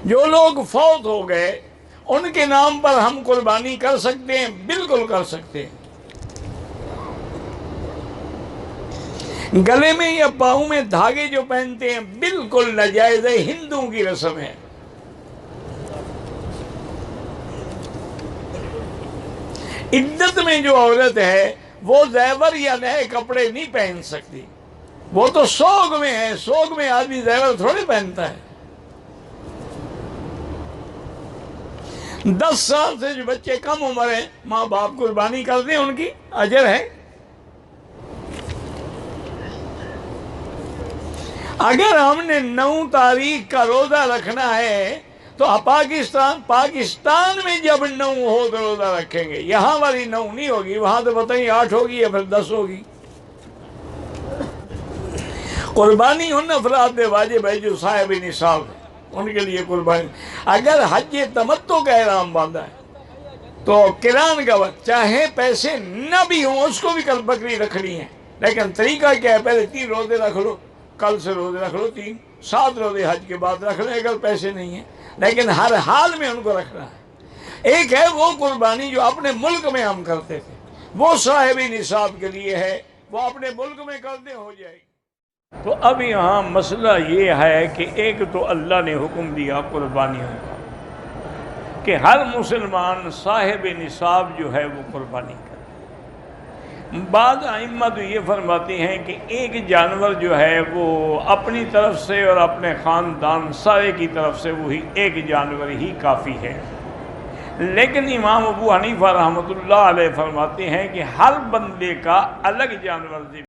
جو لوگ فوت ہو گئے ان کے نام پر ہم قربانی کر سکتے ہیں؟ بالکل کر سکتے ہیں۔ گلے میں یا پاؤں میں دھاگے جو پہنتے ہیں بالکل ناجائز ہے، ہندوؤں کی رسم ہے۔ عدت میں جو عورت ہے وہ زیور یا نئے کپڑے نہیں پہن سکتی، وہ تو سوگ میں ہے۔ سوگ میں آدمی زیور تھوڑے پہنتا ہے۔ 10 سال سے جو بچے کم عمر ہیں ماں باپ قربانی کرتے ہیں، ان کی اجر ہے۔ اگر ہم نے 9 تاریخ کا روزہ رکھنا ہے تو پاکستان میں جب 9 ہو تو روزہ رکھیں گے۔ یہاں والی 9 نہیں ہوگی، وہاں تو پتہ نہیں 8 ہوگی یا پھر 10 ہوگی۔ قربانی ان افراد پہ واجب ہے جو صاحب نصاب ہے، ان کے لیے قربانی۔ اگر حج تمتع کا احرام باندھا ہے تو قران کا وقت چاہے پیسے نہ بھی ہوں اس کو بھی کل بکری رکھنی ہے، لیکن طریقہ کیا ہے؟ پہلے 3 روزے رکھ لو، کل سے روزے رکھ لو 3، 7 روزے حج کے بعد رکھ لیں اگر پیسے نہیں ہیں، لیکن ہر حال میں ان کو رکھنا ہے۔ ایک ہے وہ قربانی جو اپنے ملک میں ہم کرتے تھے، وہ صاحب نصاب کے لیے ہے، وہ اپنے ملک میں کرتے ہو جائے گی۔ تو اب یہاں مسئلہ یہ ہے کہ ایک تو اللہ نے حکم دیا قربانیوں کا کہ ہر مسلمان صاحب نصاب جو ہے وہ قربانی کرے۔ بعض ائمہ تو یہ فرماتے ہیں کہ ایک جانور جو ہے وہ اپنی طرف سے اور اپنے خاندان سارے کی طرف سے وہی ایک جانور ہی کافی ہے، لیکن امام ابو حنیفہ رحمۃ اللہ علیہ فرماتے ہیں کہ ہر بندے کا الگ جانور